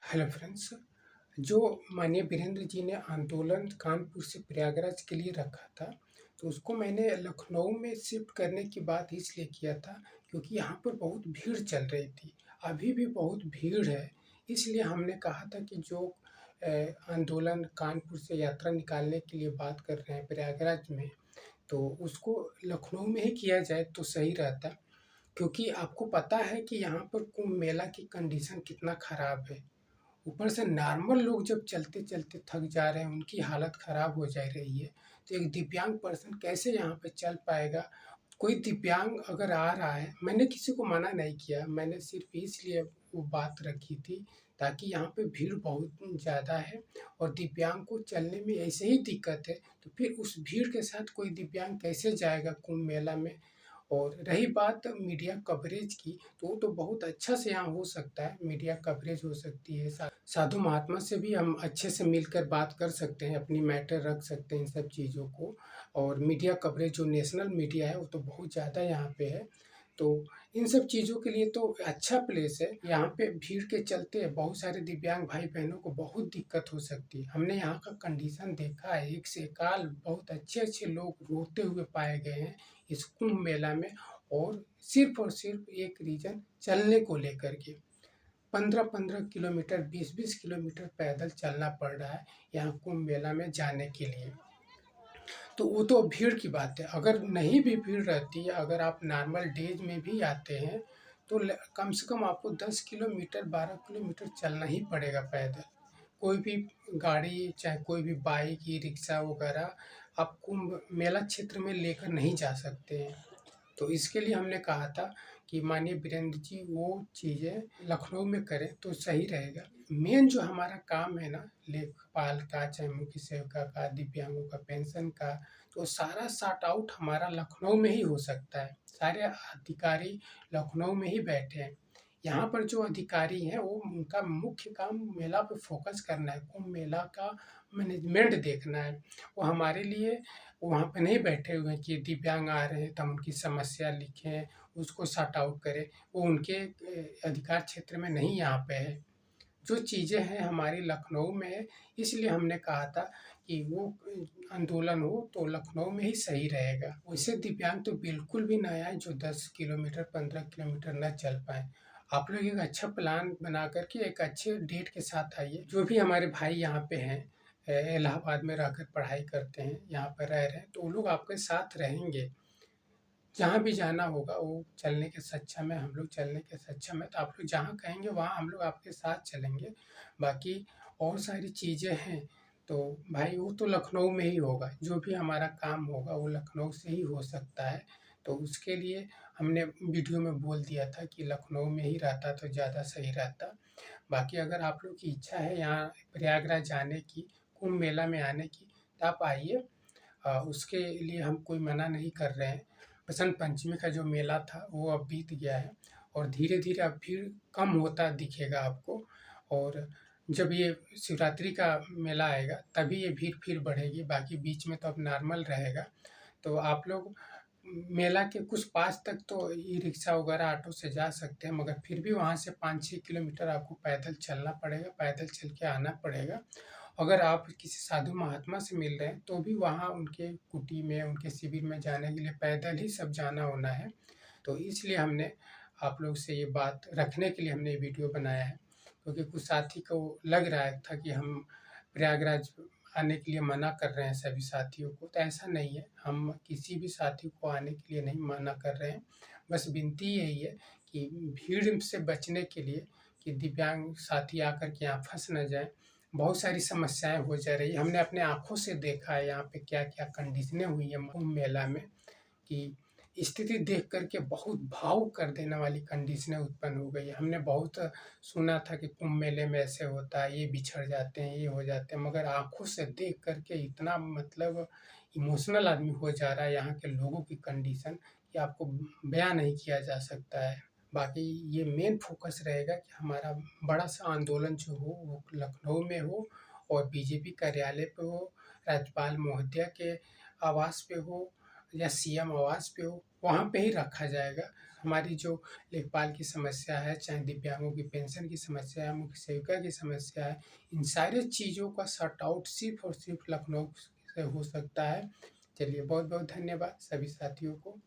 Hello friends. जो माननीय वीरेंद्र जी ने आंदोलन कानपुर से प्रयागराज के लिए रखा था, तो उसको मैंने लखनऊ में शिफ्ट करने की बात इसलिए किया था क्योंकि यहाँ पर बहुत भीड़ चल रही थी। अभी भी बहुत भीड़ है, इसलिए हमने कहा था कि जो आंदोलन कानपुर से यात्रा निकालने के लिए बात कर रहे हैं प्रयागराज में, तो उसको लखनऊ में ही किया जाए तो सही रहता। क्योंकि आपको पता है कि यहाँ पर कुंभ मेला की कंडीशन कितना ख़राब है। ऊपर से नॉर्मल लोग जब चलते-चलते थक जा रहे हैं, उनकी हालत ख़राब हो जा रही है, तो एक दिव्यांग पर्सन कैसे यहाँ पे चल पाएगा? कोई दिव्यांग अगर आ रहा है, मैंने किसी को मना नहीं किया, मैंने सिर्फ़ इसलिए वो बात रखी थी ताकि यहाँ पे भीड़ बहुत ज़्यादा है और दिव्यांग को चलने में ऐसे ही दिक्कत है, तो फिर उस भीड़ के साथ कोई दिव्यांग कैसे जाएगा कुंभ मेला में? और रही बात मीडिया कवरेज की, तो वो तो बहुत अच्छा से यहाँ हो सकता है, मीडिया कवरेज हो सकती है। साधु महात्मा से भी हम अच्छे से मिलकर बात कर सकते हैं, अपनी मैटर रख सकते हैं इन सब चीज़ों को। और मीडिया कवरेज जो नेशनल मीडिया है, वो तो बहुत ज़्यादा यहाँ पे है। तो इन सब चीज़ों के लिए तो अच्छा प्लेस है। यहाँ पे भीड़ के चलते बहुत सारे दिव्यांग भाई-बहनों को बहुत दिक्कत हो सकती है। हमने यहाँ का कंडीशन देखा है, एक से एकाल बहुत अच्छे-अच्छे लोग रोते हुए पाए गए हैं इस कुंभ मेला में। और सिर्फ एक रीज़न चलने को लेकर के 15-15 किलोमीटर 20-20 किलोमीटर पैदल चलना पड़ रहा है यहाँ कुंभ मेला में जाने के लिए। तो वो तो भीड़ की बात है, अगर नहीं भी भीड़ रहती है, अगर आप नॉर्मल डेज में भी आते हैं, तो कम से कम आपको 10 किलोमीटर 12 किलोमीटर चलना ही पड़ेगा पैदल। कोई भी गाड़ी, चाहे कोई भी बाइक, ई रिक्शा वगैरह आप कुंभ मेला क्षेत्र में लेकर नहीं जा सकते हैं। तो इसके लिए हमने कहा था कि माननीय वीरेंद्र जी वो चीज़ें लखनऊ में करें तो सही रहेगा। मेन जो हमारा काम है ना, लेखपाल का, चाहे मुख्य सेविका का, दिव्यांगों का पेंशन का, तो सारा सॉर्ट आउट हमारा लखनऊ में ही हो सकता है। सारे अधिकारी लखनऊ में ही बैठे हैं। यहाँ पर जो अधिकारी हैं, वो उनका मुख्य काम मेला पे फ़ोकस करना है, कुंभ मेला का मैनेजमेंट देखना है। वो हमारे लिए वहाँ पे नहीं बैठे हुए हैं कि दिव्यांग आ रहे हैं तो हम उनकी समस्या लिखें, उसको सॉर्ट आउट करें। वो उनके अधिकार क्षेत्र में नहीं यहाँ पे है। जो चीज़ें हैं हमारी लखनऊ में है, इसलिए हमने कहा था कि वो आंदोलन हो तो लखनऊ में ही सही रहेगा। वैसे दिव्यांग तो बिल्कुल भी ना आए जो 10 किलोमीटर 15 किलोमीटर ना चल पाएँ। आप लोग एक अच्छा प्लान बना कर के एक अच्छे डेट के साथ आइए। जो भी हमारे भाई यहाँ पे हैं, इलाहाबाद में रहकर पढ़ाई करते हैं, यहाँ पर रह रहे हैं, तो वो लोग आपके साथ रहेंगे। जहाँ भी जाना होगा वो चलने के सक्षम है, हम लोग चलने के सक्षम है, तो आप लोग जहाँ कहेंगे वहाँ हम लोग आपके साथ चलेंगे। बाकी और सारी चीज़ें हैं, तो भाई वो तो लखनऊ में ही होगा, जो भी हमारा काम होगा वो लखनऊ से ही हो सकता है। तो उसके लिए हमने वीडियो में बोल दिया था कि लखनऊ में ही रहता तो ज़्यादा सही रहता। बाकी अगर आप लोग की इच्छा है यहाँ प्रयागराज जाने की, कुंभ मेला में आने की, तो आप आइए। उसके लिए हम कोई मना नहीं कर रहे हैं। बसंत पंचमी का जो मेला था वो अब बीत गया है और धीरे-धीरे अब भीड़ कम होता दिखेगा आपको। और जब ये शिवरात्रि का मेला आएगा तभी ये भीड़ फिर बढ़ेगी, बाकी बीच में तो अब नॉर्मल रहेगा। तो आप लोग मेला के कुछ पास तक तो ई रिक्शा वगैरह ऑटो से जा सकते हैं, मगर फिर भी वहाँ से 5-6 किलोमीटर आपको पैदल चलना पड़ेगा, पैदल चल के आना पड़ेगा। अगर आप किसी साधु महात्मा से मिल रहे हैं, तो भी वहाँ उनके कुटी में, उनके शिविर में जाने के लिए पैदल ही सब जाना होना है। तो इसलिए हमने आप लोग से ये बात रखने के लिए हमने ये वीडियो बनाया है, क्योंकि कुछ साथी को लग रहा था कि हम प्रयागराज आने के लिए मना कर रहे हैं सभी साथियों को, तो ऐसा नहीं है। हम किसी भी साथी को आने के लिए नहीं मना कर रहे हैं। बस विनती यही है कि भीड़ से बचने के लिए कि दिव्यांग साथी आकर के यहाँ फँस ना जाएँ। बहुत सारी समस्याएँ हो जा रही हैं। हमने अपने आँखों से देखा है यहाँ पे क्या-क्या कंडीशनें हुई हैं कुंभ मेला में, कि स्थिति देख कर के बहुत भावुक कर देने वाली कंडीशनें उत्पन्न हो गई है। हमने बहुत सुना था कि कुंभ मेले में ऐसे होता है, ये बिछड़ जाते हैं, ये हो जाते हैं, मगर आँखों से देख कर के इतना मतलब इमोशनल आदमी हो जा रहा है यहाँ के लोगों की कंडीशन, कि आपको बयाँ नहीं किया जा सकता है। बाकी ये मेन फ़ोकस रहेगा कि हमारा बड़ा-सा आंदोलन जो हो वो लखनऊ में हो और बीजेपी कार्यालय पे हो, राज्यपाल महोदया के आवास पे हो या सीएम आवास पे हो, वहाँ पे ही रखा जाएगा। हमारी जो लेखपाल की समस्या है, चाहे दिव्यांगों की पेंशन की समस्या है, मुख्य सेविका की समस्या है, इन सारी चीज़ों का सॉर्ट आउट सिर्फ़ और सिर्फ़ लखनऊ से हो सकता है। चलिए बहुत-बहुत धन्यवाद सभी साथियों को।